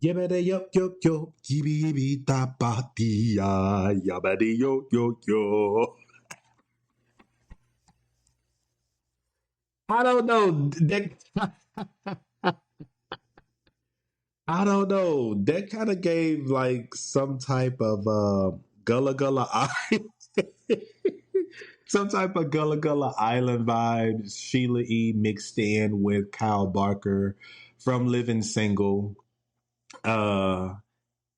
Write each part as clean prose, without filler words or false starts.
Yabba yo yo yo, yibi yibi da ba dee ya, yabba yo yo yo. I don't know. I don't know. That kind of gave like some type of Gullah Gullah Island, some type of Gullah Gullah Island vibes. Sheila E. mixed in with Kyle Barker from Living Single uh,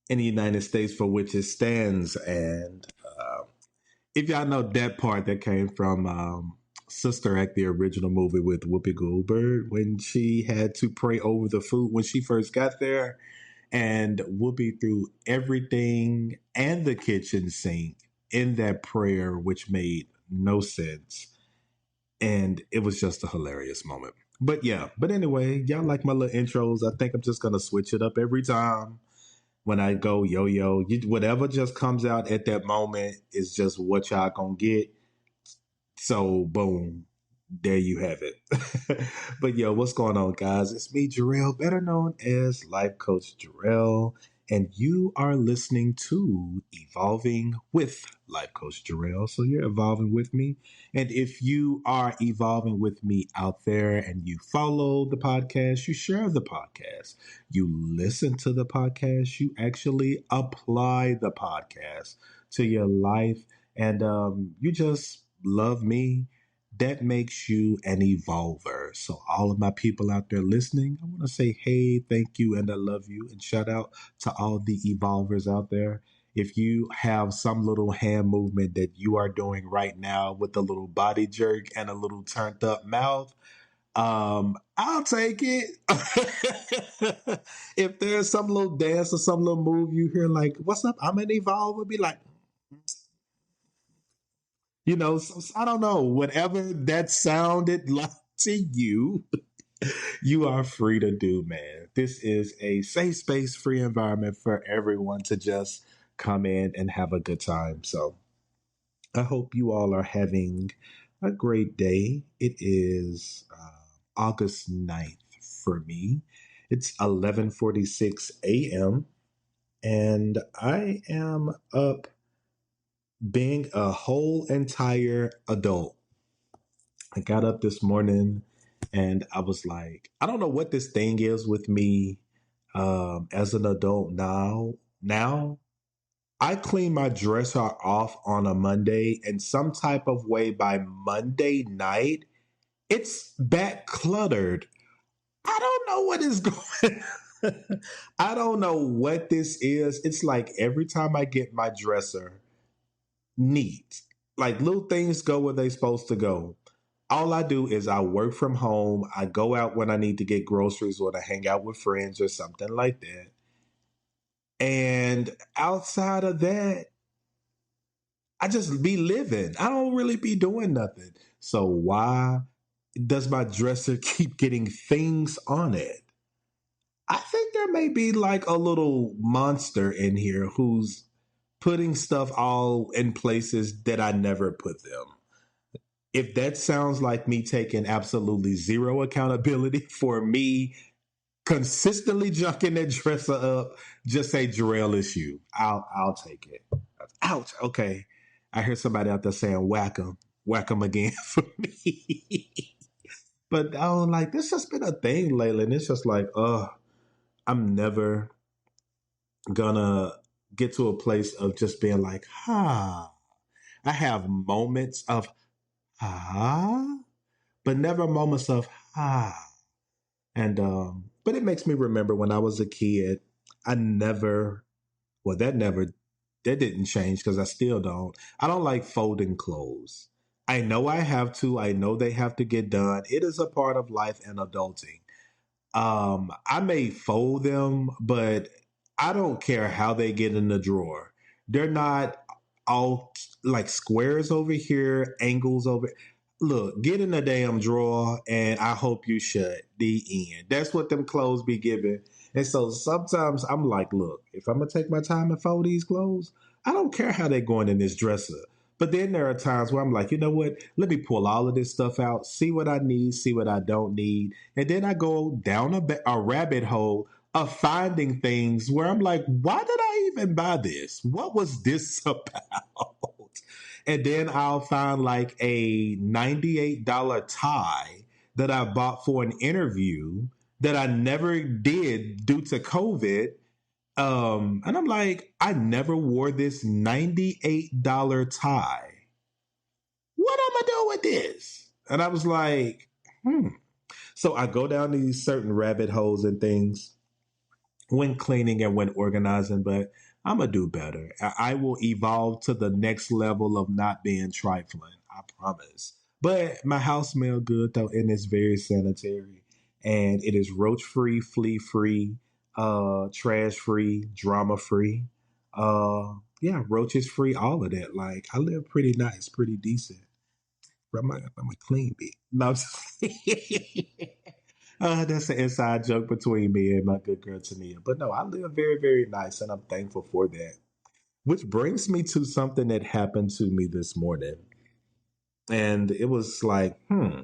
in the United States, for which it stands. And if y'all know that part, that came from Sister Act, the original movie with Whoopi Goldberg, when she had to pray over the food when she first got there, and Whoopi threw everything and the kitchen sink in that prayer, which made no sense, and it was just a hilarious moment. But yeah, but anyway, y'all like my little intros. I think I'm just gonna switch it up every time when I go yo yo. Whatever just comes out at that moment is just what y'all gonna get. So boom, there you have it. But yo, what's going on, guys? It's me, Jarrell, better known as Life Coach Jarrell, and you are listening to Evolving with Life Coach Jarrell. So you're evolving with me, and if you are evolving with me out there, and you follow the podcast, you share the podcast, you listen to the podcast, you actually apply the podcast to your life, and you just love me, that makes you an evolver. So, all of my people out there listening, I want to say, hey, thank you, and I love you. And shout out to all the evolvers out there. If you have some little hand movement that you are doing right now with a little body jerk and a little turned up mouth, I'll take it. If there's some little dance or some little move you hear, like, what's up? I'm an evolver, be like, so I don't know, whatever that sounded like to you, you are free to do, man. This is a safe space, free environment for everyone to just come in and have a good time. So I hope you all are having a great day. It is August 9th for me. It's 11:46 a.m. and I am up being a whole entire adult. I got up this morning and I was like, I don't know what this thing is with me as an adult now. Now, I clean my dresser off on a Monday, and some type of way by Monday night, it's back cluttered. I don't know what is going I don't know what this is. It's like every time I get my dresser neat, like little things go where they supposed to go. All I do is I work from home. I go out when I need to get groceries or to hang out with friends or something like that. And outside of that, I just be living. I don't really be doing nothing. So why does my dresser keep getting things on it? I think there may be like a little monster in here who's putting stuff all in places that I never put them. If that sounds like me taking absolutely zero accountability for me consistently junking that dresser up, just say Jarrell, it's you. I'll take it. Ouch. Okay. I hear somebody out there saying whack 'em again for me. But I was like, this has been a thing lately, and it's just like, I'm never gonna get to a place of just being like, I have moments of but never moments of And but it makes me remember when I was a kid, I never well that didn't change because I still don't. I don't like folding clothes. I know I have to. I know they have to get done. It is a part of life and adulting. I may fold them, but I don't care how they get in the drawer. They're not all like squares over here, angles over. Look, get in the damn drawer, and I hope you shut the end. That's what them clothes be giving. And so sometimes I'm like, look, if I'm gonna take my time and fold these clothes, I don't care how they're going in this dresser. But then there are times where I'm like, you know what? Let me pull all of this stuff out, see what I need, see what I don't need, and then I go down a rabbit hole of finding things where I'm like, why did I even buy this? What was this about? And then I'll find like a $98 tie that I bought for an interview that I never did due to COVID. And I'm like, I never wore this $98 tie. What am I doing with this? And I was like, hmm. So I go down these certain rabbit holes and things when cleaning and when organizing, but I'm gonna do better. I will evolve to the next level of not being trifling. I promise. But my house smells good though, and it's very sanitary, and it is roach free, flea free, trash free, drama free. Yeah, roaches free, all of that. Like I live pretty nice, pretty decent. I'm a clean bee. No, I'm just that's an inside joke between me and my good girl Tania. But no, I live very, very nice, and I'm thankful for that. Which brings me to something that happened to me this morning. And it was like, hmm.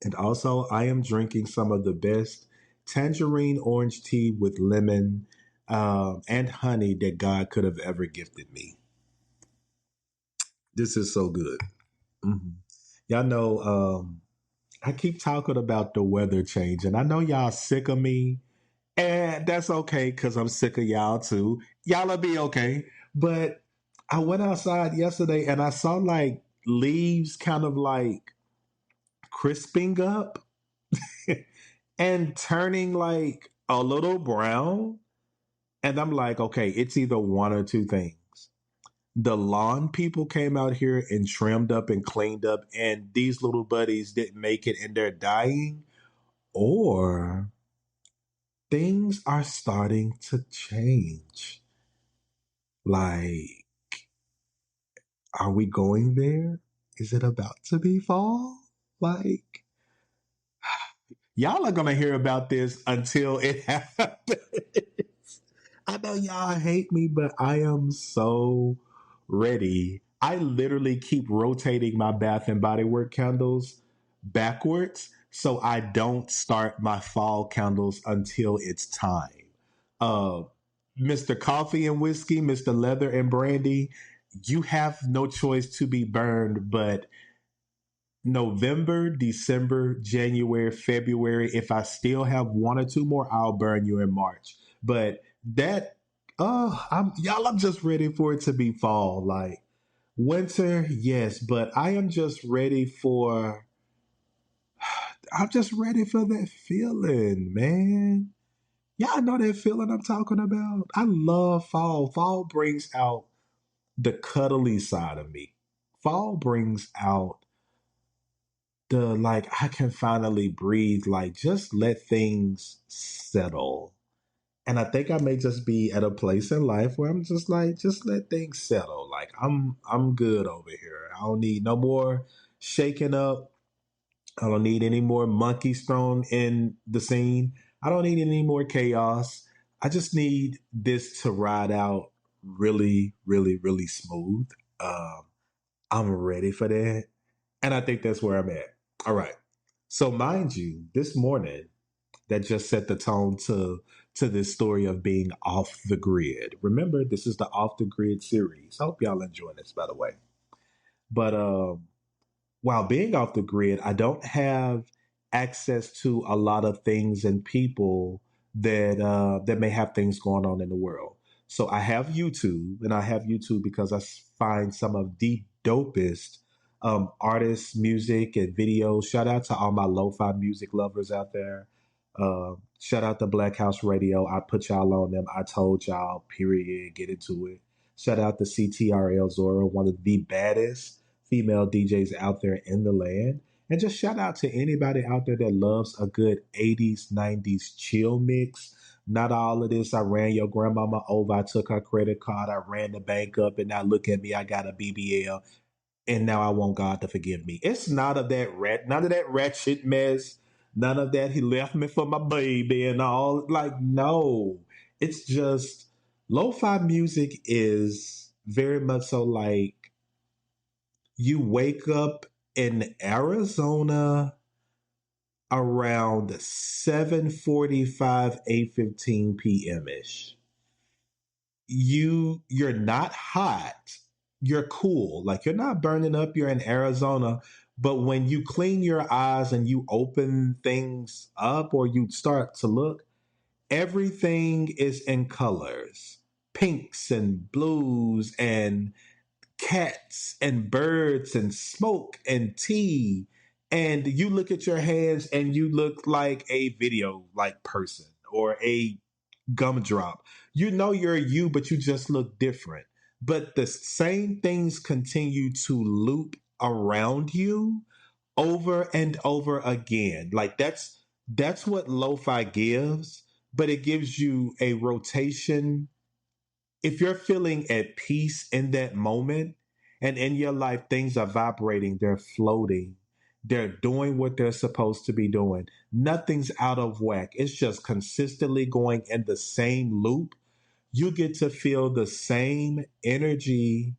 And also, I am drinking some of the best tangerine orange tea with lemon and honey that God could have ever gifted me. This is so good. Hmm. Y'all know, I keep talking about the weather change, and I know y'all sick of me. And that's okay because I'm sick of y'all too. Y'all'll be okay. But I went outside yesterday and I saw like leaves kind of like crisping up and turning like a little brown. And I'm like, okay, it's either one or two things. The lawn people came out here and trimmed up and cleaned up, and these little buddies didn't make it and they're dying, or things are starting to change. Like, are we going there? Is it about to be fall? Like, y'all are going to hear about this until it happens. I know y'all hate me, but I am so ready. I literally keep rotating my Bath and Body Work candles backwards so I don't start my fall candles until it's time. Uh, Mr. Coffee and Whiskey, Mr. Leather and Brandy, you have no choice to be burned but November, December, January, February. If I still have one or two more, I'll burn you in March. But that, I'm just ready for it to be fall. Like winter, yes, but I am just ready for. I'm just ready for that feeling, man. Y'all know that feeling I'm talking about. I love fall. Fall brings out the cuddly side of me. Fall brings out the like I can finally breathe, like just let things settle. And I think I may just be at a place in life where I'm just like, just let things settle. Like I'm good over here. I don't need no more shaking up. I don't need any more monkeys thrown in the scene. I don't need any more chaos. I just need this to ride out really, really, really smooth. Um, I'm ready for that. And I think that's where I'm at. All right. So mind you, this morning that just set the tone to this story of being off the grid. Remember, this is the Off the Grid series. I hope y'all enjoying this, by the way. But while being off the grid, I don't have access to a lot of things and people that may have things going on in the world. So I have YouTube, and I have YouTube because find some of the dopest artists, music, and videos. Shout out to all my lo-fi music lovers out there. Shout out to Black House Radio. I put y'all on them. I told y'all, period. Get into it. Shout out to CTRL Zora, one of the baddest female DJs out there in the land. And just shout out to anybody out there that loves a good 80s, 90s chill mix. Not all of this. I ran your grandmama over. I took her credit card. I ran the bank up. And now look at me. I got a BBL. And now I want God to forgive me. It's not of that none of that ratchet mess. None of that. He left me for my baby and all. Like, no. It's just lo fi music is very much so like you wake up in Arizona around 7:45, 8:15 p.m. ish. You're not hot. You're cool. Like you're not burning up. You're in Arizona. But when you clean your eyes and you open things up or you start to look, everything is in colors. Pinks and blues and cats and birds and smoke and tea. And you look at your hands and you look like a video like person or a gumdrop. You know you're you, but you just look different. But the same things continue to loop around you over and over again. Like that's what lo-fi gives, but it gives you a rotation. If you're feeling at peace in that moment and in your life things are vibrating, they're floating, they're doing what they're supposed to be doing, nothing's out of whack, it's just consistently going in the same loop, you get to feel the same energy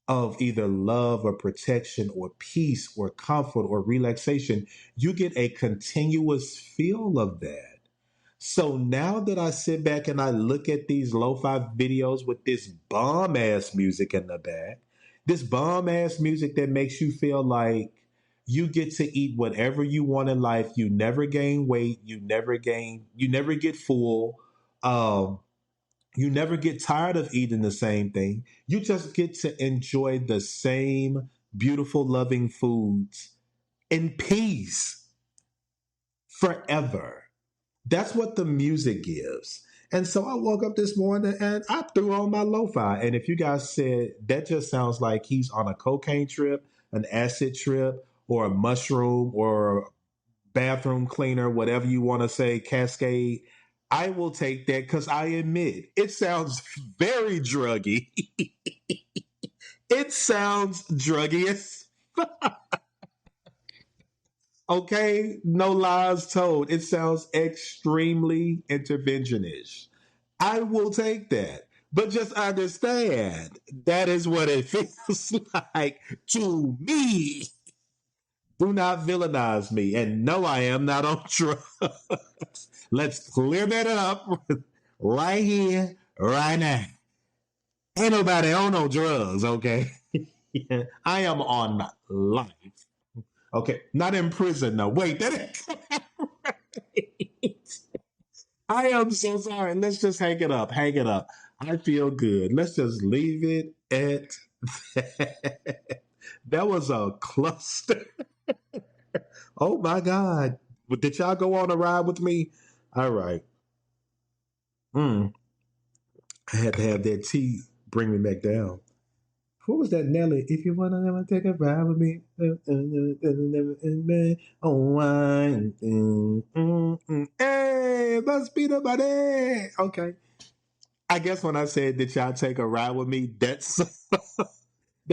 of either love or protection or peace or comfort or relaxation. You get a continuous feel of that. So now that I sit back and I look at these lo-fi videos with this bomb ass music in the back, this bomb ass music that makes you feel like you get to eat whatever you want in life. You never gain weight. You never get full. Um, you never get tired of eating the same thing. You just get to enjoy the same beautiful, loving foods in peace forever. That's what the music gives. And so I woke up this morning and I threw on my lo-fi. And if you guys said that just sounds like he's on a cocaine trip, an acid trip, or a mushroom or bathroom cleaner, whatever you want to say, cascade, I will take that because I admit it sounds very druggy. It sounds druggy. Okay, no lies told. It sounds extremely interventionish. I will take that. But just understand that is what it feels like to me. Do not villainize me. And no, I am not on drugs. Let's clear that up right here, right now. Ain't nobody on no drugs, okay? I am on life. Okay, not in prison, no. Wait, that I am so sorry. Let's just hang it up. Hang it up. I feel good. Let's just leave it at that. That was a cluster. Oh my God. But did y'all go on a ride with me? All right. Mm, I had to have that tea bring me back down. What was that, Nelly? If you wanna never take a ride with me, oh wine. Hey, must be the money. Okay. I guess when I said, "Did y'all take a ride with me?" That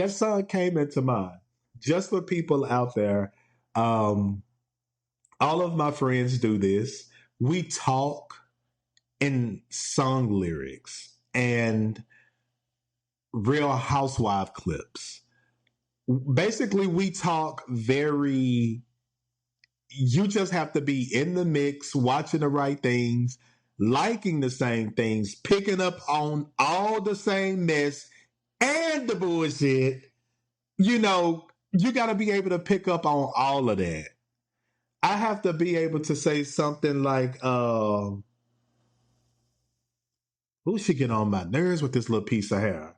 song came into mind. Just for people out there, um, all of my friends do this. We talk in song lyrics and Real Housewife clips. Basically, we talk very. You just have to be in the mix, watching the right things, liking the same things, picking up on all the same mess and the bullshit. You know, you got to be able to pick up on all of that. I have to be able to say something like, "Who should get on my nerves with this little piece of hair?"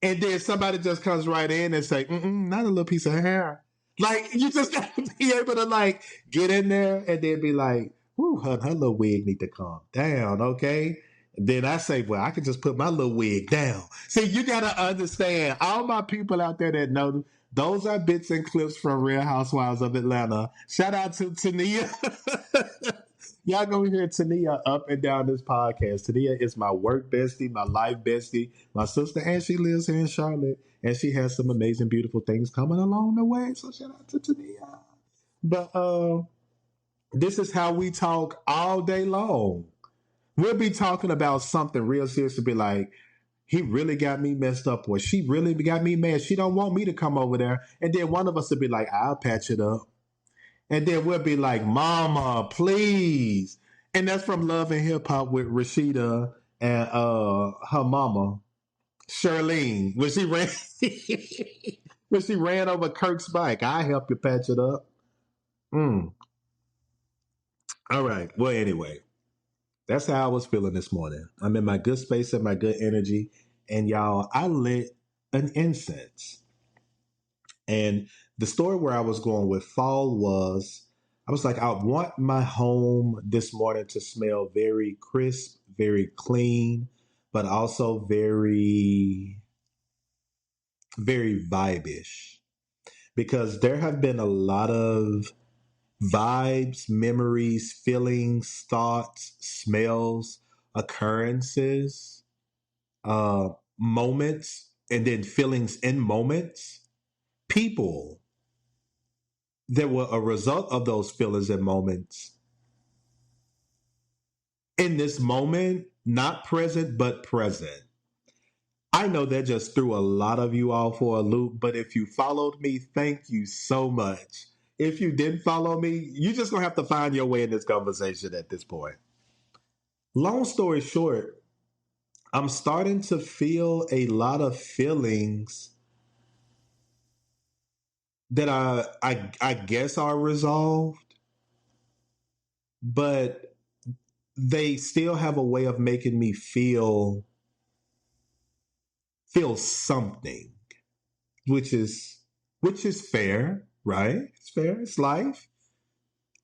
And then somebody just comes right in and say, "Not a little piece of hair." Like you just got to be able to like get in there and then be like, "Whoo, her little wig need to calm down, okay?" And then I say, "Well, I can just put my little wig down." See, you got to understand, all my people out there that know, those are bits and clips from Real Housewives of Atlanta. Shout out to Tania. Y'all gonna hear Tania up and down this podcast. Tania is my work bestie, my life bestie, my sister, and she lives here in Charlotte. And she has some amazing, beautiful things coming along the way. So shout out to Tania. But this is how we talk all day long. We'll be talking about something real serious to be like, he really got me messed up, or she really got me mad. She don't want me to come over there. And then one of us will be like, I'll patch it up. And then we'll be like, Mama, please. And that's from Love and Hip Hop with Rashida and her mama, Charlene. When she ran when she ran over Kirk's bike. I help you patch it up. Mm. All right. Well, anyway, that's how I was feeling this morning. I'm in my good space and my good energy. And y'all, I lit an incense. And the story where I was going with fall was I was like, I want my home this morning to smell very crisp, very clean, but also very, very vibe-ish. Because there have been a lot of vibes, memories, feelings, thoughts, smells, occurrences, moments, and then feelings in moments, people that were a result of those feelings and moments in this moment, not present, but present. I know that just threw a lot of you all for a loop, but if you followed me, thank you so much. If you didn't follow me, you're just going to have to find your way in this conversation at this point. Long story short, I'm starting to feel a lot of feelings that I guess are resolved, but they still have a way of making me feel something, which is which is fair, right? It's fair. It's life.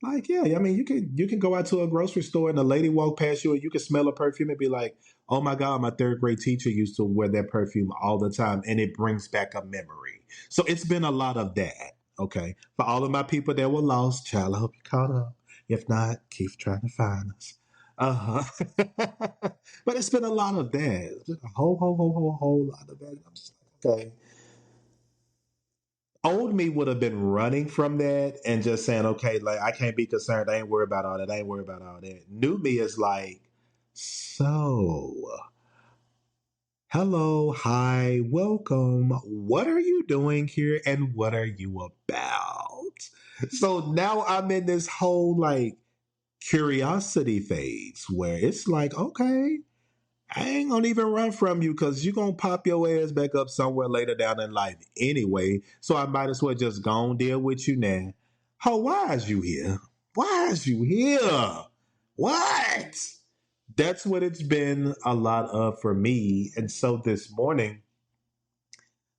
Like, yeah, I mean, you can go out to a grocery store and a lady walk past you and you can smell a perfume and be like, "Oh my God, my third grade teacher used to wear that perfume all the time," and it brings back a memory. So it's been a lot of that. Okay, for all of my people that were lost, child, I hope you caught up. If not, keep trying to find us. Uh huh. But it's been a lot of that. Just a whole lot of that. I'm just like, okay, old me would have been running from that and just saying, okay, like I can't be concerned. I ain't worried about all that. I ain't worried about all that. New me is like, so hello, hi, welcome. What are you doing here and what are you about? So now I'm in this whole like curiosity phase where it's like, okay, I ain't gonna even run from you because you're gonna pop your ass back up somewhere later down in life anyway. So I might as well just go and deal with you now. Oh, why is you here? Why is you here? What? That's what it's been a lot of for me. And so this morning,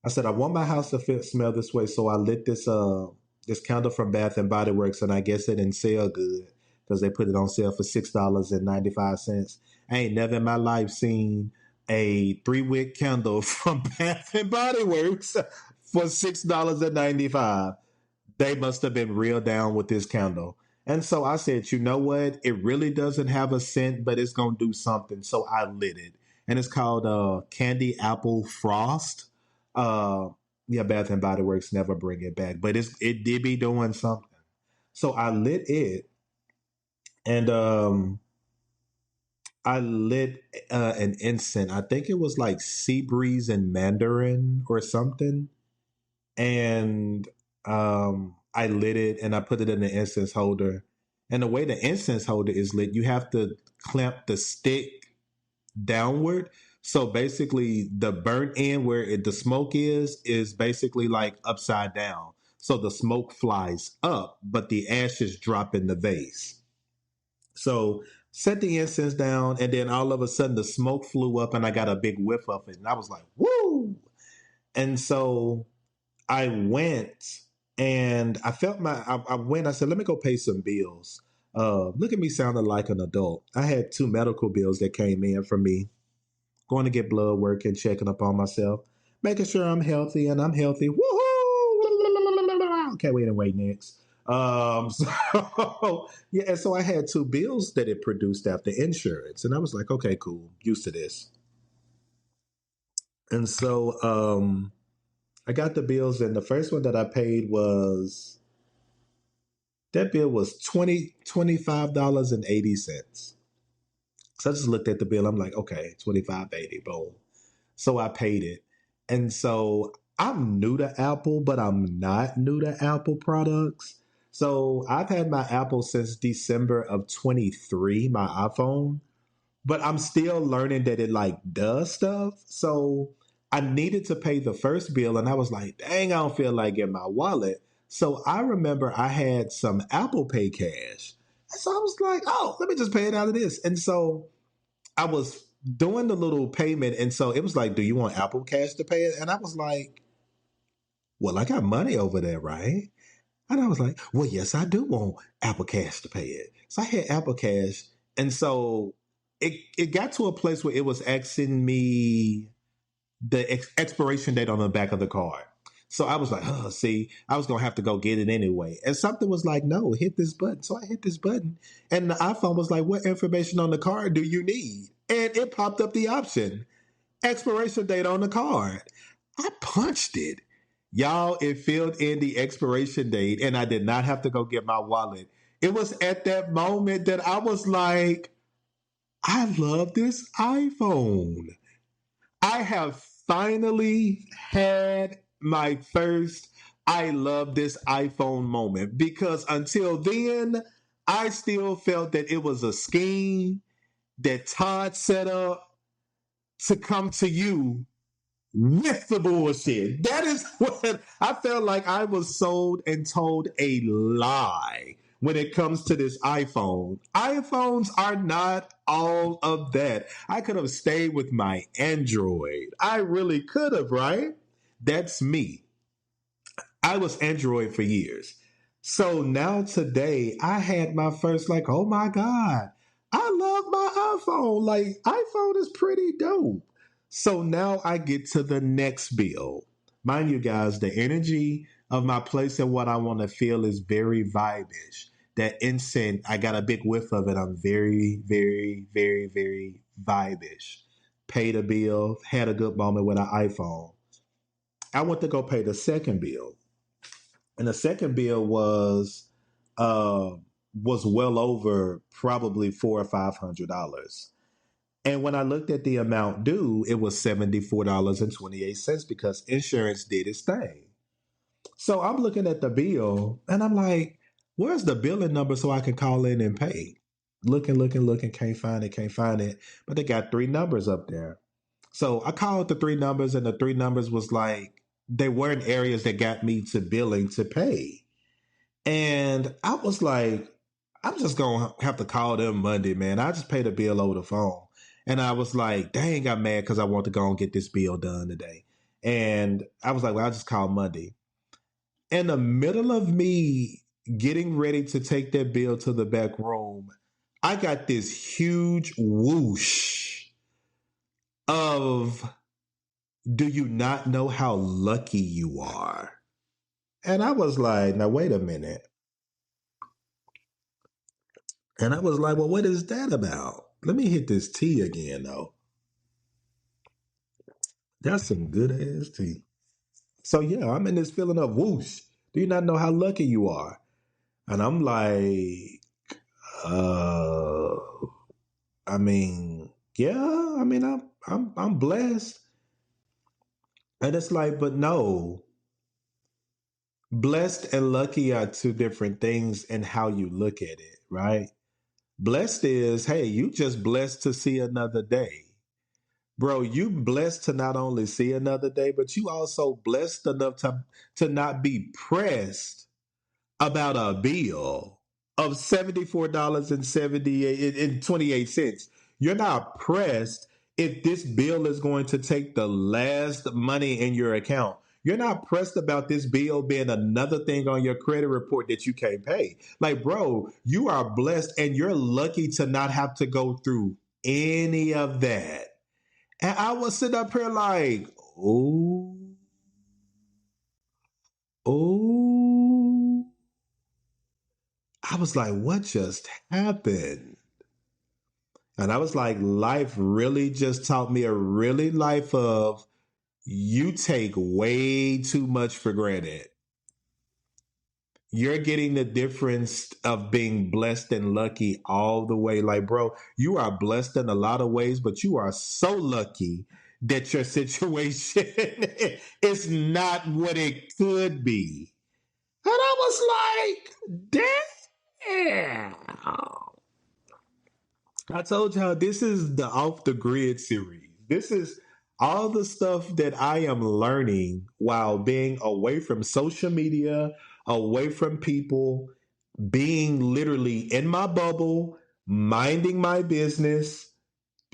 I said I want my house to smell this way, so I lit this candle from Bath and Body Works, and I guess it didn't sell good because they put it on sale for $6.95. I ain't never in my life seen a 3 wick candle from Bath and Body Works for $6.95. They must have been real down with this candle. And so I said, you know what? It really doesn't have a scent, but it's gonna do something. So I lit it, and it's called Candy Apple Frost. Uh, yeah, Bath and Body Works never bring it back, but it did be doing something. So I lit it, and I lit an incense. I think it was like sea breeze and mandarin or something, and I lit it and I put it in the incense holder. And the way the incense holder is lit, you have to clamp the stick downward. So basically, the burnt end where the smoke is basically like upside down. So the smoke flies up, but the ashes drop in the vase. So set the incense down, and then all of a sudden the smoke flew up, and I got a big whiff of it, and I was like, "Woo!" And so I went and I felt I went, I said, let me go pay some bills. Look at me sounding like an adult. I had two medical bills that came in for me, going to get blood work and checking up on myself, making sure I'm healthy and I'm healthy. Woohoo! Okay, wait next. So yeah, and so I had two bills that it produced after insurance, and I was like, okay, cool, used to this. And so I got the bills, and the first one that I paid was that bill was $25.80. So I just looked at the bill. I'm like, okay, 25.80, boom. So I paid it. And so I'm new to Apple, but I'm not new to Apple products. So I've had my Apple since December of 23, my iPhone, but I'm still learning that it like does stuff. So I needed to pay the first bill and I was like, dang, I don't feel like getting my wallet. So I remember I had some Apple Pay cash. And so I was like, oh, let me just pay it out of this. And so I was doing the little payment. And so it was like, do you want Apple Cash to pay it? And I was like, well, I got money over there, right? And I was like, well, yes, I do want Apple Cash to pay it. So I had Apple Cash. And so it got to a place where it was asking me the expiration date on the back of the card. So I was like, oh, see, I was going to have to go get it anyway. And something was like, no, hit this button. So I hit this button. And the iPhone was like, what information on the card do you need? And it popped up the option expiration date on the card. I punched it. Y'all, it filled in the expiration date, and I did not have to go get my wallet. It was at that moment that I was like, I love this iPhone. I have finally had my first I love this iPhone moment because until then, I still felt that it was a scheme that Todd set up to come to you with the bullshit. That is what I felt like I was sold and told a lie when it comes to this iPhone. iPhones are not all of that. I could have stayed with my Android. I really could have, right? That's me. I was Android for years. So now today I had my first like, oh my God, I love my iPhone. Like iPhone is pretty dope. So now I get to the next bill. Mind you guys, the energy of my place and what I want to feel is very vibish. That instant, I got a big whiff of it. I'm very, very, very, very vibish. Paid a bill, had a good moment with an iPhone. I went to go pay the second bill and the second bill uh was well over probably $400 or $500. And when I looked at the amount due, it was $74.28 because insurance did its thing. So I'm looking at the bill and I'm like, where's the billing number so I can call in and pay? Looking, can't find it, can't find it. But they got three numbers up there. So I called the three numbers, and the three numbers was like, they weren't areas that got me to billing to pay. And I was like, I'm just going to have to call them Monday, man. I just paid a bill over the phone. And I was like, dang, I'm mad because I want to go and get this bill done today. And I was like, well, I'll just call Monday. In the middle of me getting ready to take that bill to the back room, I got this huge whoosh of, do you not know how lucky you are? And I was like, now, wait a minute. And I was like, well, what is that about? Let me hit this tea again, though. That's some good ass tea. So, yeah, I'm in this feeling of whoosh. Do you not know how lucky you are? And I'm like, uh, I mean, yeah, I mean, I'm blessed. And it's like, but no, blessed and lucky are two different things in how you look at it, right? Blessed is, hey, you just blessed to see another day. Bro, you blessed to not only see another day, but you also blessed enough to not be pressed about a bill of $74.78. You're not pressed if this bill is going to take the last money in your account. You're not pressed about this bill being another thing on your credit report that you can't pay. Like, bro, you are blessed and you're lucky to not have to go through any of that. And I was sitting up here like, oh, oh. I was like, what just happened? And I was like, life really just taught me a really life of you take way too much for granted. You're getting the difference of being blessed and lucky all the way. Like, bro, you are blessed in a lot of ways, but you are so lucky that your situation is not what it could be. And I was like, damn. I told y'all this is the Off the Grid series. This is all the stuff that I am learning while being away from social media, away from people, being literally in my bubble, minding my business,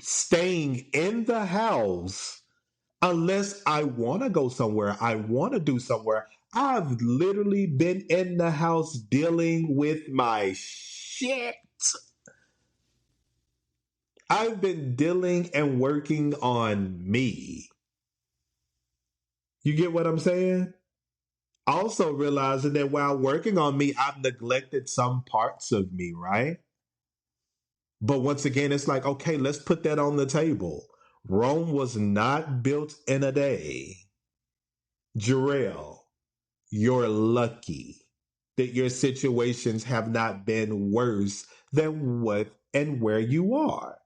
staying in the house unless I want to go somewhere, I want to do somewhere. I've literally been in the house dealing with my shit. I've been dealing and working on me. You get what I'm saying? Also realizing that while working on me, I've neglected some parts of me, right? But once again, it's like, okay, let's put that on the table. Rome was not built in a day. Jarrell, you're lucky that your situations have not been worse than what and where you are.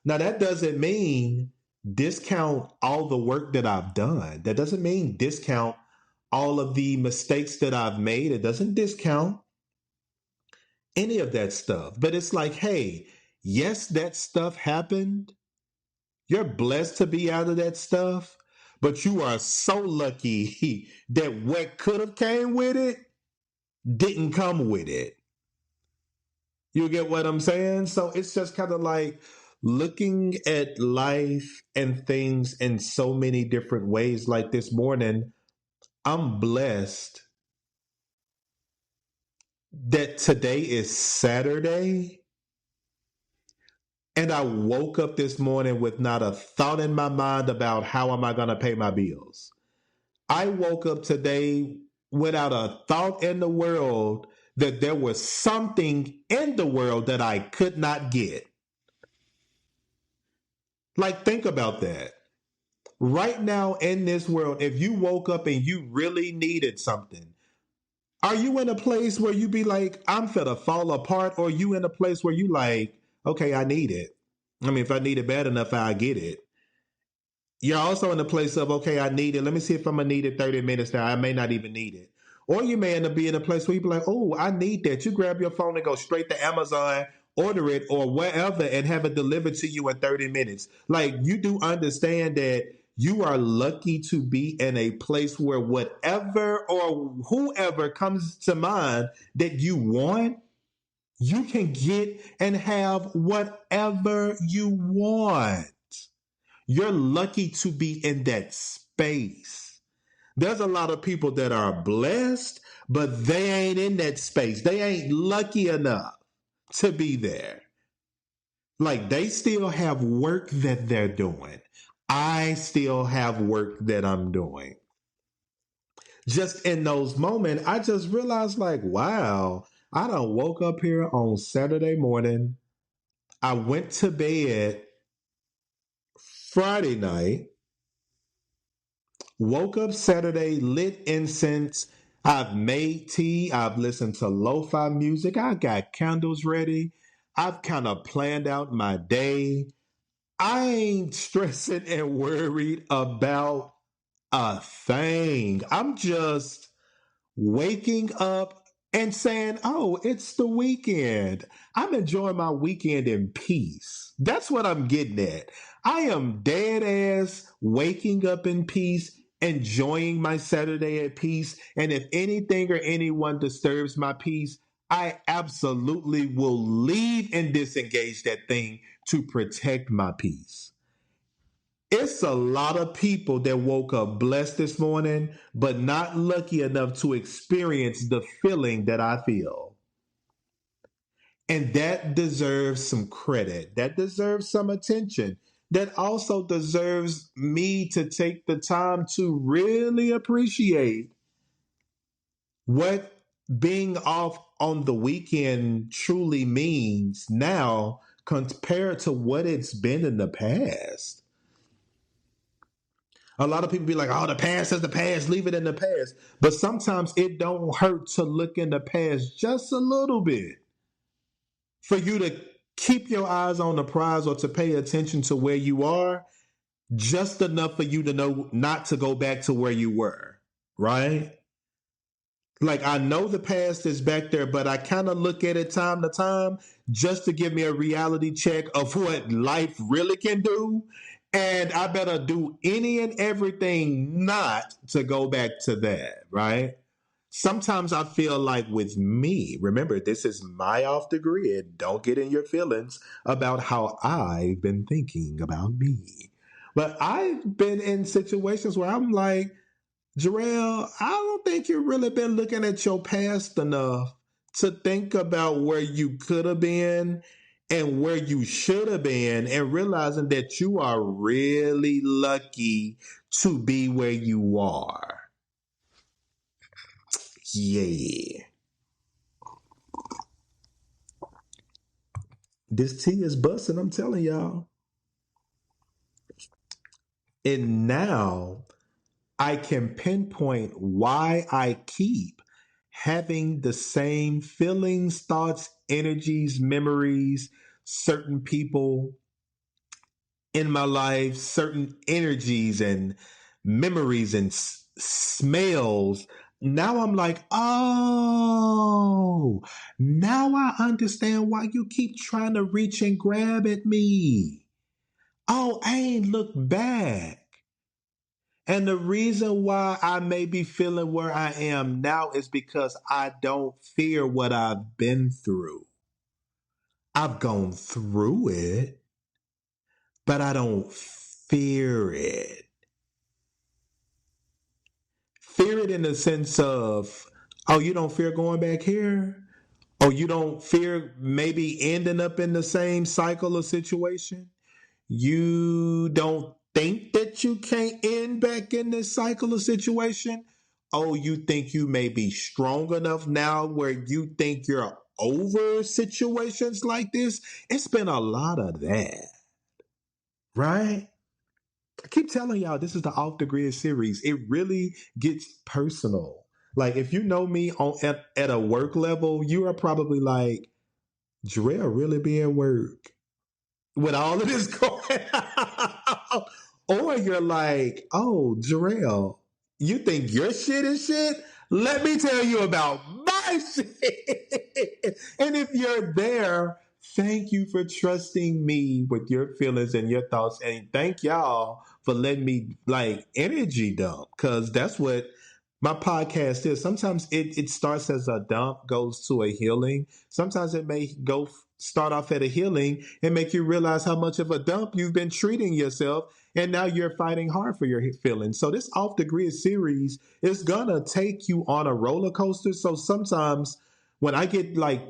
Now, that doesn't mean discount all the work that I've done. That doesn't mean discount all of the mistakes that I've made. It doesn't discount any of that stuff. But it's like, hey, yes, that stuff happened. You're blessed to be out of that stuff, but you are so lucky that what could have came with it didn't come with it. You get what I'm saying? So it's just kind of like looking at life and things in so many different ways. Like this morning, I'm blessed that today is Saturday. And I woke up this morning with not a thought in my mind about how am I going to pay my bills. I woke up today without a thought in the world that there was something in the world that I could not get. Like, think about that. Right now in this world, if you woke up and you really needed something, are you in a place where you be like, I'm finna fall apart? Or you in a place where you like, okay, I need it. I mean, if I need it bad enough, I get it. You're also in the place of, okay, I need it. Let me see if I'm going to need it 30 minutes now. I may not even need it. Or you may end up being in a place where you be like, oh, I need that. You grab your phone and go straight to Amazon, order it or wherever and have it delivered to you in 30 minutes. Like, you do understand that you are lucky to be in a place where whatever or whoever comes to mind that you want, you can get and have whatever you want. You're lucky to be in that space. There's a lot of people that are blessed, but they ain't in that space. They ain't lucky enough to be there. Like, they still have work that they're doing. I still have work that I'm doing. Just in those moments, I just realized, like, wow, I done woke up here on Saturday morning. I went to bed Friday night. Woke up Saturday, lit incense. I've made tea. I've listened to lo-fi music. I got candles ready. I've kind of planned out my day. I ain't stressing and worried about a thing. I'm just waking up and saying, oh, it's the weekend. I'm enjoying my weekend in peace. That's what I'm getting at. I am dead ass waking up in peace, enjoying my Saturday at peace. And if anything or anyone disturbs my peace, I absolutely will leave and disengage that thing to protect my peace. It's a lot of people that woke up blessed this morning, but not lucky enough to experience the feeling that I feel. And that deserves some credit. That deserves some attention. That also deserves me to take the time to really appreciate what being off on the weekend truly means now compared to what it's been in the past. A lot of people be like, oh, the past is the past, leave it in the past. But sometimes it don't hurt to look in the past just a little bit for you to keep your eyes on the prize or to pay attention to where you are, just enough for you to know not to go back to where you were, right? Like I know the past is back there, but I kind of look at it time to time just to give me a reality check of what life really can do. And I better do any and everything not to go back to that, right? Sometimes I feel like with me, remember, this is my off the grid. Don't get in your feelings about how I've been thinking about me. But I've been in situations where I'm like, Jarrell, I don't think you've really been looking at your past enough to think about where you could have been and where you should have been, and realizing that you are really lucky to be where you are. Yeah. This tea is busting, I'm telling y'all. And now I can pinpoint why I keep having the same feelings, thoughts, energies, memories, certain people in my life, certain energies and memories and smells. Now I'm like, oh, now I understand why you keep trying to reach and grab at me. Oh, I ain't look back. And the reason why I may be feeling where I am now is because I don't fear what I've been through. I've gone through it, but I don't fear it. Fear it in the sense of, oh, you don't fear going back here? Oh, you don't fear maybe ending up in the same cycle or situation? You don't think that you can't end back in this cycle of situation? Oh, you think you may be strong enough now where you think you're over situations like this? It's been a lot of that, right? I keep telling y'all, this is the Off the Grid series. It really gets personal. Like, if you know me at a work level, you are probably like, Jarrell really be at work with all of this going on. Or you're like, oh, Jarrell, you think your shit is shit? Let me tell you about my shit. And if you're there, thank you for trusting me with your feelings and your thoughts. And thank y'all for letting me like energy dump, because that's what my podcast is. Sometimes it starts as a dump, goes to a healing. Sometimes it may go start off at a healing and make you realize how much of a dump you've been treating yourself, and now you're fighting hard for your feelings. So this Off the Grid series is gonna take you on a roller coaster. So sometimes when I get like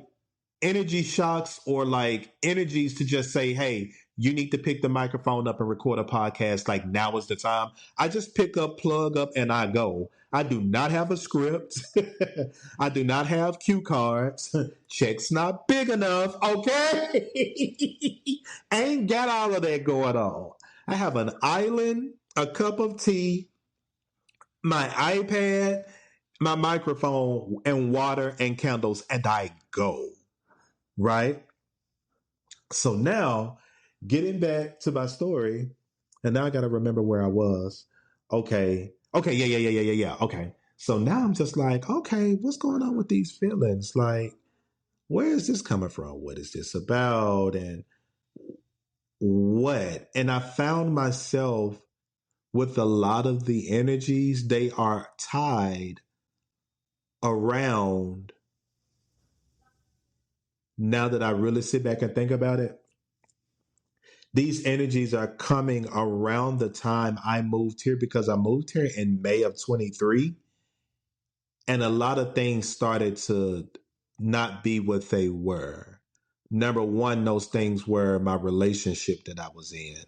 energy shocks or like energies to just say, hey, you need to pick the microphone up and record a podcast, like now is the time. I just pick up, plug up, and I go. I do not have a script. I do not have cue cards. Check's not big enough, okay? I ain't got all of that going on. I have an island, a cup of tea, my iPad, my microphone, and water and candles, and I go, right? So now, getting back to my story, and now I got to remember where I was. Okay. Okay. Yeah. Yeah. Yeah. Yeah. Yeah. Yeah. Okay. So now I'm just like, okay, what's going on with these feelings? Like, where is this coming from? What is this about? And what? And I found myself with a lot of the energies, they are tied around, now that I really sit back and think about it, these energies are coming around the time I moved here, because I moved here in May of 23, and a lot of things started to not be what they were. Number one, those things were my relationship that I was in.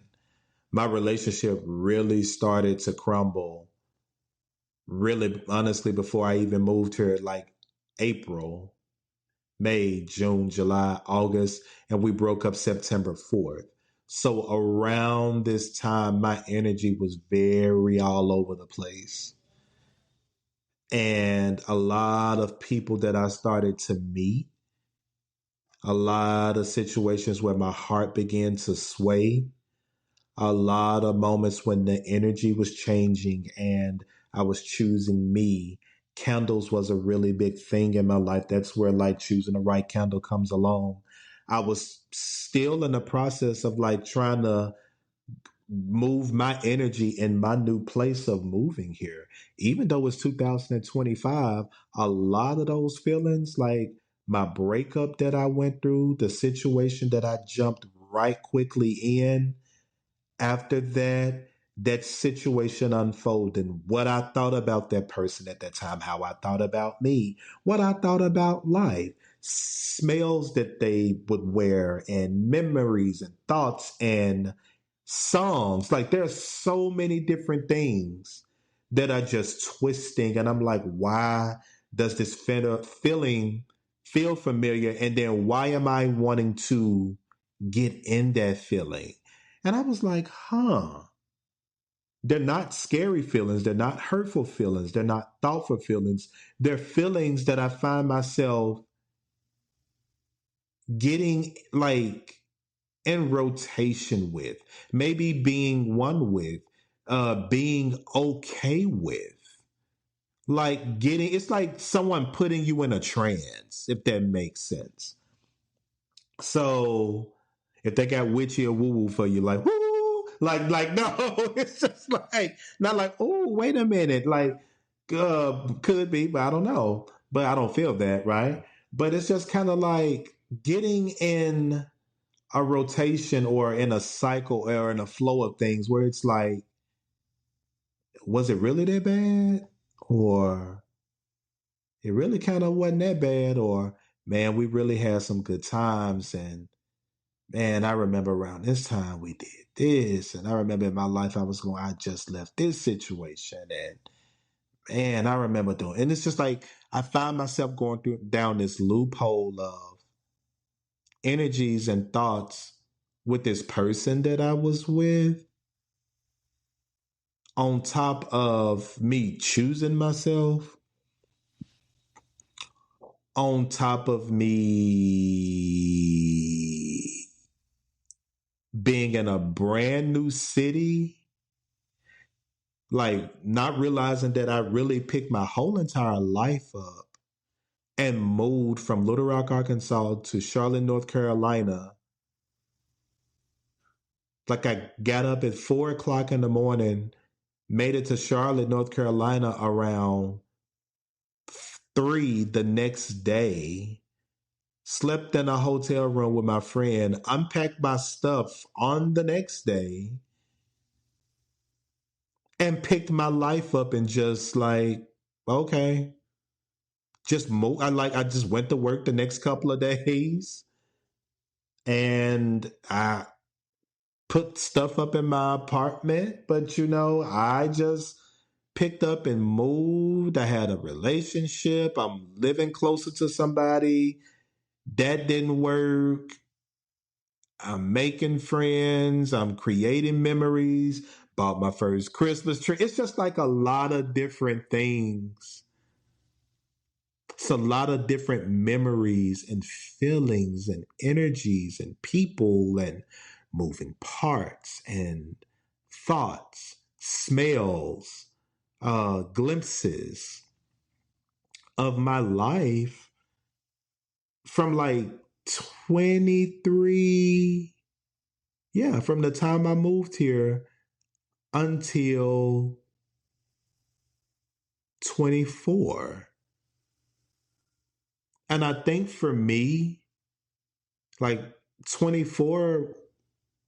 My relationship really started to crumble, really honestly, before I even moved here, like April, May, June, July, August, and we broke up September 4th. So around this time, my energy was very all over the place. And a lot of people that I started to meet, a lot of situations where my heart began to sway, a lot of moments when the energy was changing and I was choosing me candles was a really big thing in my life. That's where like choosing the right candle comes along. I was still in the process of like trying to move my energy in my new place of moving here. Even though it's 2025, a lot of those feelings, like my breakup that I went through, the situation that I jumped right quickly in, after that, that situation unfolded, what I thought about that person at that time, how I thought about me, what I thought about life, smells that they would wear, and memories and thoughts and songs. Like there's so many different things that are just twisting. And I'm like, why does this feeling feel familiar? And then why am I wanting to get in that feeling? And I was like, huh, they're not scary feelings. They're not hurtful feelings. They're not thoughtful feelings. They're feelings that I find myself getting like in rotation with, maybe being one with, being okay with. Like getting, it's like someone putting you in a trance, if that makes sense. So if they got witchy or woo woo for you, like woo, like no, it's just like not like oh wait a minute, like could be, but I don't know, but I don't feel that right. But it's just kind of like getting in a rotation or in a cycle or in a flow of things where it's like, was it really that bad, or it really kind of wasn't that bad, or man, we really had some good times and man, I remember around this time we did this, and I remember in my life I just left this situation, and man, I remember doing, and it's just like I find myself going through down this loophole of energies and thoughts with this person that I was with, on top of me choosing myself, on top of me being in a brand new city, like not realizing that I really picked my whole entire life up and moved from Little Rock, Arkansas to Charlotte, North Carolina. Like I got up at 4 o'clock in the morning, made it to Charlotte, North Carolina around 3 the next day, slept in a hotel room with my friend, unpacked my stuff on the next day, and picked my life up and just like, okay, just I just went to work the next couple of days, and I put stuff up in my apartment, but I just picked up and moved. I had a relationship. I'm living closer to somebody. That didn't work. I'm making friends. I'm creating memories. Bought my first Christmas tree. It's just like a lot of different things. It's a lot of different memories and feelings and energies and people and moving parts and thoughts, smells, glimpses of my life from like 23, yeah, from the time I moved here until 24. And I think for me, like 24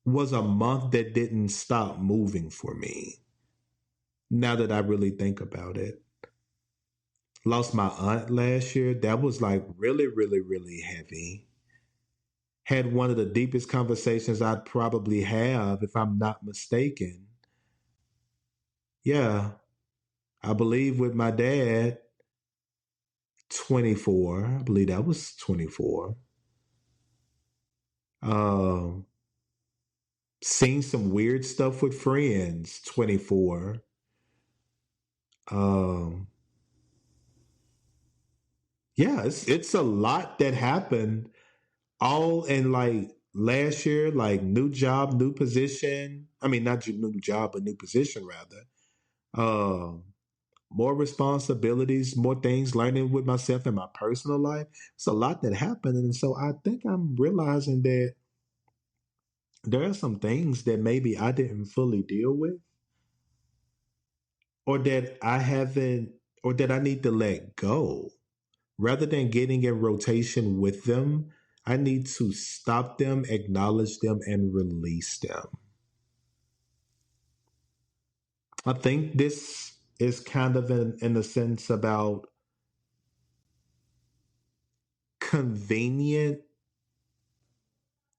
was a month that didn't stop moving for me. Now that I really think about it, lost my aunt last year. That was like really, really, really heavy. Had one of the deepest conversations I'd probably have, if I'm not mistaken. Yeah, I believe with my dad, 24. I believe that was 24. Um, Seen some weird stuff with friends, 24. Um, yeah, it's a lot that happened all in like last year, like new job, new position. I mean, not new job, but new position rather. Um, more responsibilities, more things, learning with myself in my personal life. It's a lot that happened. And so I think I'm realizing that there are some things that maybe I didn't fully deal with, or that I haven't, or that I need to let go. Rather than getting in rotation with them, I need to stop them, acknowledge them, and release them. I think this is kind of in a sense about convenient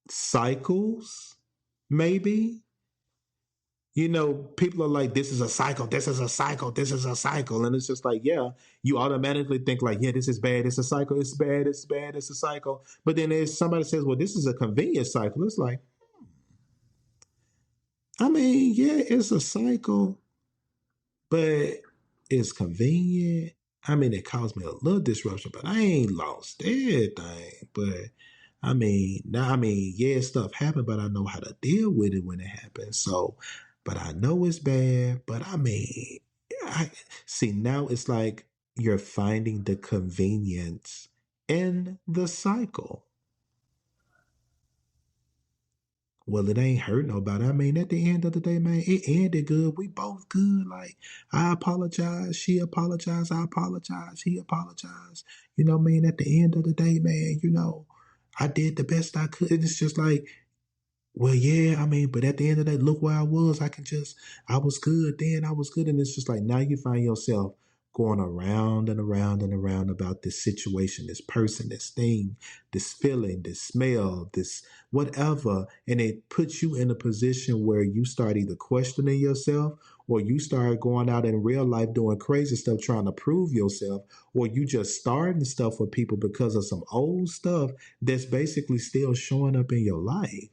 cycles, maybe. People are like, this is a cycle, this is a cycle, this is a cycle. And it's just like, yeah, you automatically think like, yeah, this is bad, it's a cycle, it's bad, it's bad, it's a cycle. But then there's somebody says, well, this is a convenient cycle. It's like, I mean, yeah, it's a cycle, but it's convenient. I mean, it caused me a little disruption, but I ain't lost everything. But yeah, stuff happened, but I know how to deal with it when it happens. So, but I know it's bad, but I see now it's like you're finding the convenience in the cycle. Well, it ain't hurt nobody. I mean, at the end of the day, man, it ended good. We both good. Like, I apologize. She apologized. I apologize. He apologized. You know what I mean? At the end of the day, man, I did the best I could. And it's just like, well, yeah, I mean, but at the end of the day, look where I was. I was good then. I was good. And it's just like now you find yourself going around and around and around about this situation, this person, this thing, this feeling, this smell, this whatever. And it puts you in a position where you start either questioning yourself or you start going out in real life doing crazy stuff trying to prove yourself, or you just starting stuff with people because of some old stuff that's basically still showing up in your life.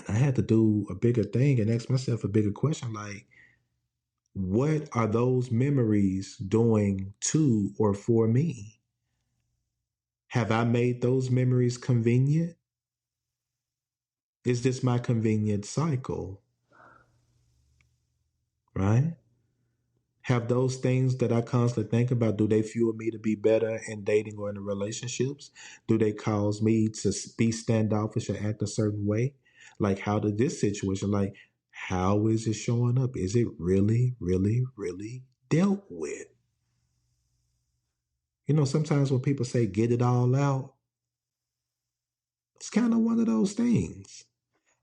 I had to do a bigger thing and ask myself a bigger question like, what are those memories doing to or for me? Have I made those memories convenient? Is this my convenient cycle? Right? Have those things that I constantly think about, do they fuel me to be better in dating or in relationships? Do they cause me to be standoffish or act a certain way? Like, how did this situation, like, how is it showing up? Is it really, really, really dealt with? Sometimes when people say get it all out, it's kind of one of those things.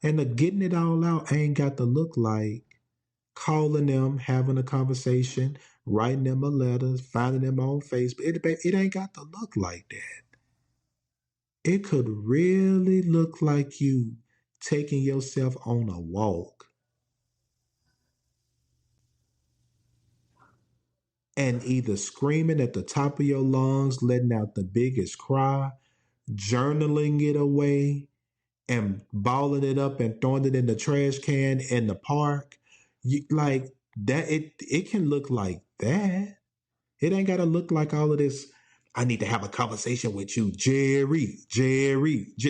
And the getting it all out ain't got to look like calling them, having a conversation, writing them a letter, finding them on Facebook. It ain't got to look like that. It could really look like you taking yourself on a walk and either screaming at the top of your lungs, letting out the biggest cry, journaling it away, and balling it up and throwing it in the trash can in the park. Like that, it can look like that. It ain't gotta look like all of this. I need to have a conversation with you, Jerry.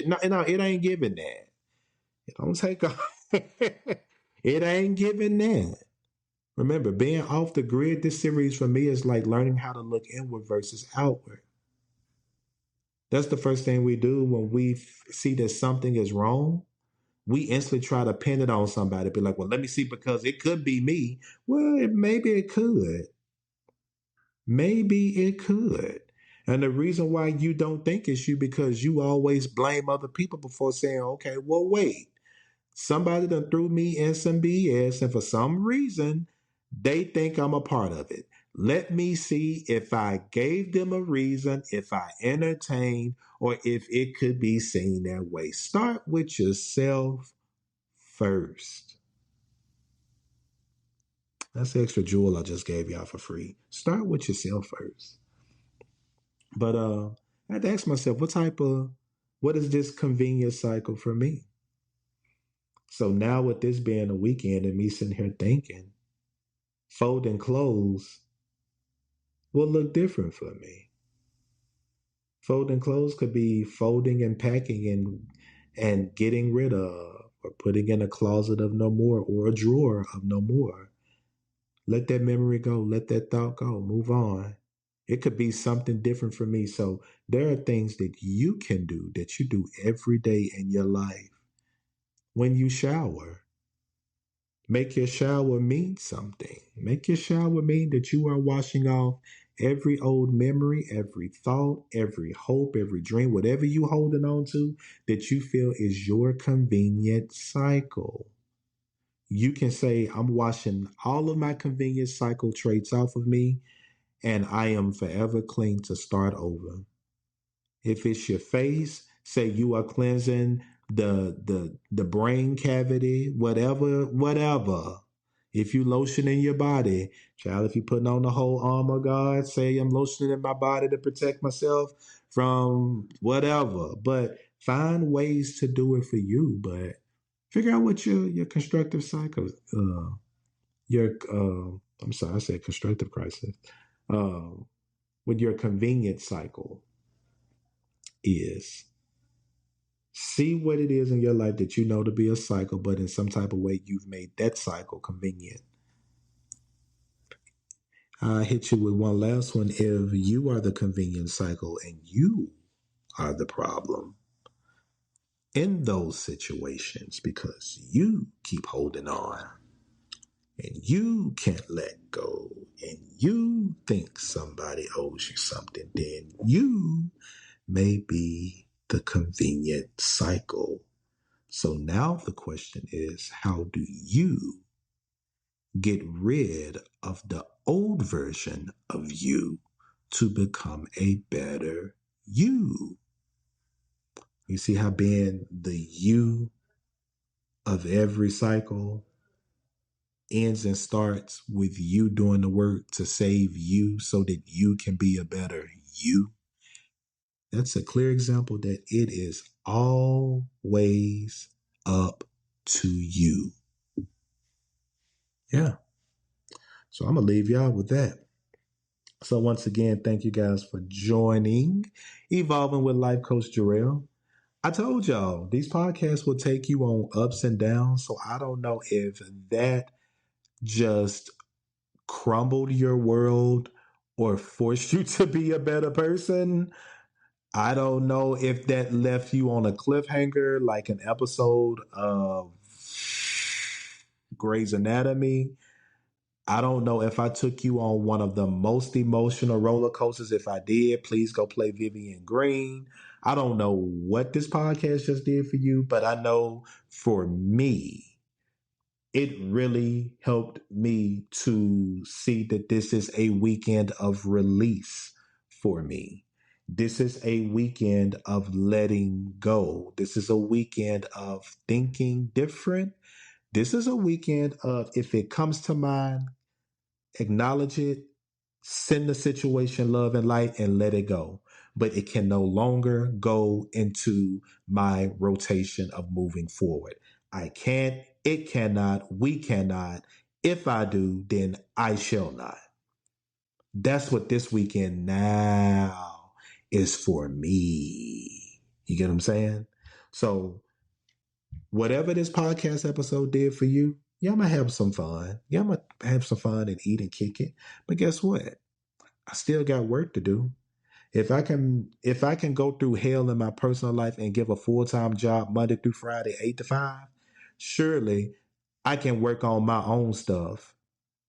No, no, it ain't giving that. It don't take a. It ain't giving that. Remember, being off the grid, this series for me is like learning how to look inward versus outward. That's the first thing we do when we see that something is wrong. We instantly try to pin it on somebody, be like, well, let me see, because it could be me. Well, maybe it could. Maybe it could. And the reason why you don't think it's you because you always blame other people before saying, okay, well, wait. Somebody done threw me in some BS, and for some reason, they think I'm a part of it. Let me see if I gave them a reason, if I entertained, or if it could be seen that way. Start with yourself first. That's the extra jewel I just gave y'all for free. Start with yourself first. But I had to ask myself, what is this convenience cycle for me? So now with this being a weekend and me sitting here thinking, folding clothes will look different for me. Folding clothes could be folding and packing and getting rid of, or putting in a closet of no more, or a drawer of no more. Let that memory go. Let that thought go. Move on. It could be something different for me. So there are things that you can do that you do every day in your life. When you shower, make your shower mean something. Make your shower mean that you are washing off every old memory, every thought, every hope, every dream, whatever you holding on to that you feel is your convenient cycle. You can say, I'm washing all of my convenient cycle traits off of me, and I am forever clean to start over. If it's your face, say you are cleansing the brain cavity, whatever. If you lotion in your body, child, if you're putting on the whole armor of God, say I'm lotioning in my body to protect myself from whatever. But find ways to do it for you. But figure out what your constructive cycle, your I'm sorry, I said constructive crisis. Uh, what your convenient cycle is. See what it is in your life that you know to be a cycle, but in some type of way you've made that cycle convenient. I hit you with one last one. If you are the convenient cycle and you are the problem in those situations because you keep holding on and you can't let go and you think somebody owes you something, then you may be the convenient cycle. So now the question is, how do you get rid of the old version of you to become a better you? You see how being the you of every cycle ends and starts with you doing the work to save you so that you can be a better you? That's a clear example that it is always up to you. Yeah. So I'm going to leave y'all with that. So once again, thank you guys for joining Evolving with Life Coach Jarrell. I told y'all these podcasts will take you on ups and downs. So I don't know if that just crumbled your world or forced you to be a better person. I don't know if that left you on a cliffhanger like an episode of Grey's Anatomy. I don't know if I took you on one of the most emotional roller coasters. If I did, please go play Vivian Green. I don't know what this podcast just did for you, but I know for me, it really helped me to see that this is a weekend of release for me. This is a weekend of letting go. This is a weekend of thinking different. This is a weekend of, if it comes to mind, acknowledge it, send the situation love and light, and let it go. But it can no longer go into my rotation of moving forward. I can't, it cannot, we cannot. If I do, then I shall not. That's what this weekend now is for me. You get what I'm saying? So whatever this podcast episode did for you, yeah, I'm gonna have some fun. Yeah, I'm gonna have some fun and eat and kick it. But guess what? I still got work to do. If I can go through hell in my personal life and give a full-time job Monday through Friday, 8 to 5, surely I can work on my own stuff.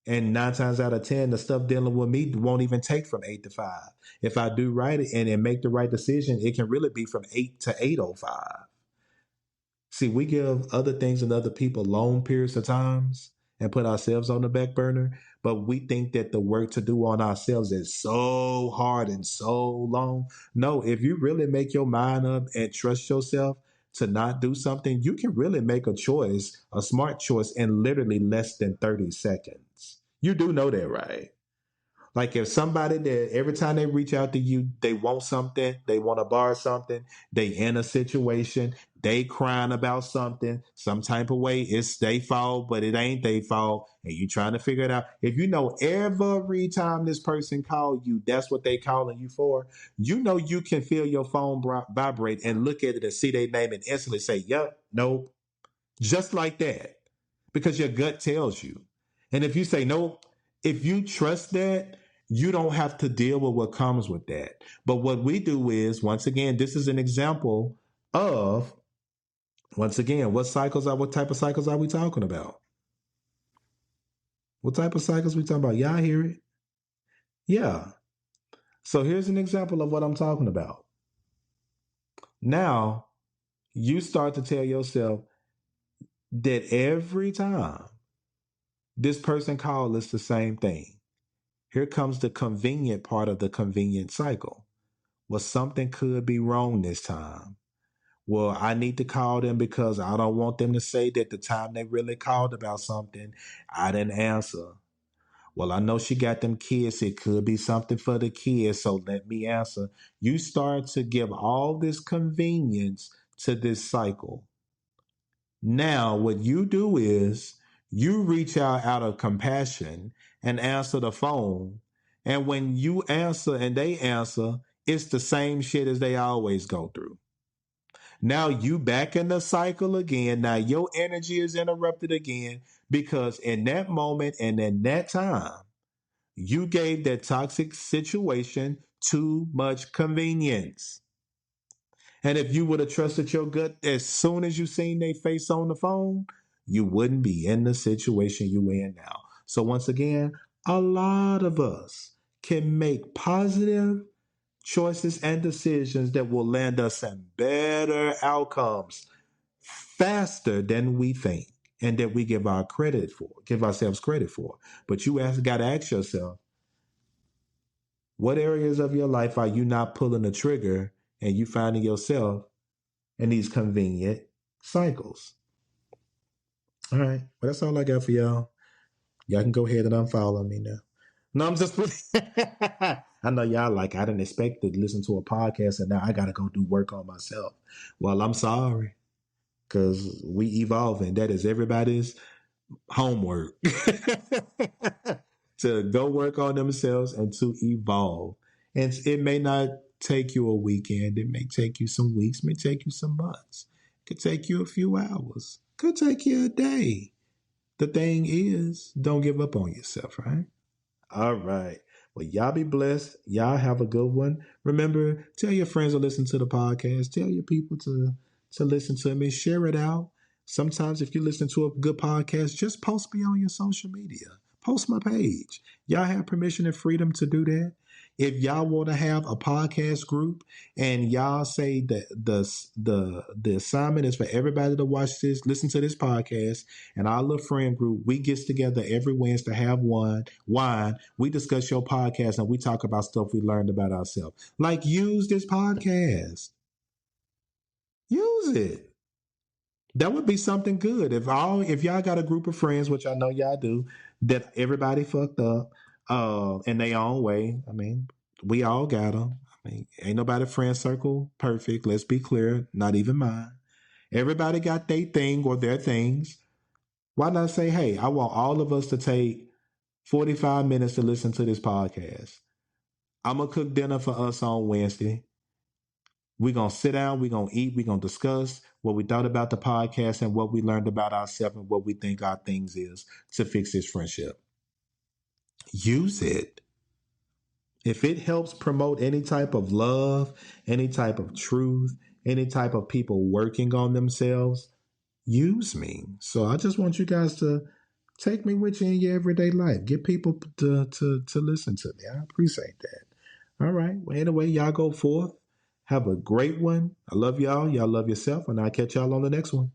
And 9 times out of 10, the stuff dealing with me won't even take from 8 to 5. If I do right and make the right decision, it can really be from 8 to 8:05. See, we give other things and other people long periods of times and put ourselves on the back burner, but we think that the work to do on ourselves is so hard and so long. No, if you really make your mind up and trust yourself to not do something, you can really make a choice, a smart choice, in literally less than 30 seconds. You do know that, right? Like if somebody that every time they reach out to you, they want something, they want to borrow something, they in a situation, they crying about something, some type of way, it's their fault, but it ain't their fault, and you trying to figure it out. If you know every time this person call you, that's what they calling you for, you know you can feel your phone vibrate and look at it and see their name and instantly say, yep, nope, just like that, because your gut tells you. And if you say nope, If you trust that, you don't have to deal with what comes with that. But what we do is, once again, this is an example of, once again, what type of cycles are we talking about? What type of cycles we talking about? Y'all hear it? Yeah. So here's an example of what I'm talking about. Now, you start to tell yourself that every time this person calls, it's the same thing. Here comes the convenient part of the convenient cycle. Well, something could be wrong this time. Well, I need to call them because I don't want them to say that the time they really called about something, I didn't answer. Well, I know she got them kids. It could be something for the kids, so let me answer. You start to give all this convenience to this cycle. Now, what you do is you reach out of compassion and answer the phone. And when you answer and they answer, it's the same shit as they always go through. Now you back in the cycle again. Now your energy is interrupted again because in that moment and in that time, you gave that toxic situation too much convenience. And if you would have trusted your gut as soon as you seen their face on the phone, you wouldn't be in the situation you in now. So once again, a lot of us can make positive choices and decisions that will land us in better outcomes faster than we think and that we give ourselves credit for. But you got to ask yourself, what areas of your life are you not pulling the trigger and you finding yourself in these convenient cycles? All right. Well, that's all I got for y'all. Y'all can go ahead and unfollow me now. No, I'm just I know y'all like I didn't expect to listen to a podcast and now I gotta go do work on myself. Well, I'm sorry. Cause we evolving. That is everybody's homework. To go work on themselves and to evolve. And it may not take you a weekend. It may take you some weeks, it may take you some months. It could take you a few hours. It could take you a day. The thing is, don't give up on yourself, right? All right. Well, y'all be blessed. Y'all have a good one. Remember, tell your friends to listen to the podcast. Tell your people to listen to me. Share it out. Sometimes if you listen to a good podcast, just post me on your social media. Post my page. Y'all have permission and freedom to do that. If y'all want to have a podcast group and y'all say that the assignment is for everybody to watch this, listen to this podcast, and our little friend group, we gets together every Wednesday to have wine. We discuss your podcast and we talk about stuff we learned about ourselves. Like use this podcast. Use it. That would be something good. If y'all got a group of friends, which I know y'all do, that everybody fucked up in their own way. I mean, we all got them. I mean, ain't nobody friend circle perfect. Let's be clear, not even mine. Everybody got their thing or their things. Why not say, hey, I want all of us to take 45 minutes to listen to this podcast. I'm going to cook dinner for us on Wednesday. We're going to sit down, we're going to eat, we're going to discuss what we thought about the podcast and what we learned about ourselves and what we think our things is to fix this friendship. Use it. If it helps promote any type of love, any type of truth, any type of people working on themselves, use me. So I just want you guys to take me with you in your everyday life. Get people to listen to me. I appreciate that. All right. Well, anyway, y'all go forth. Have a great one. I love y'all. Y'all love yourself. And I'll catch y'all on the next one.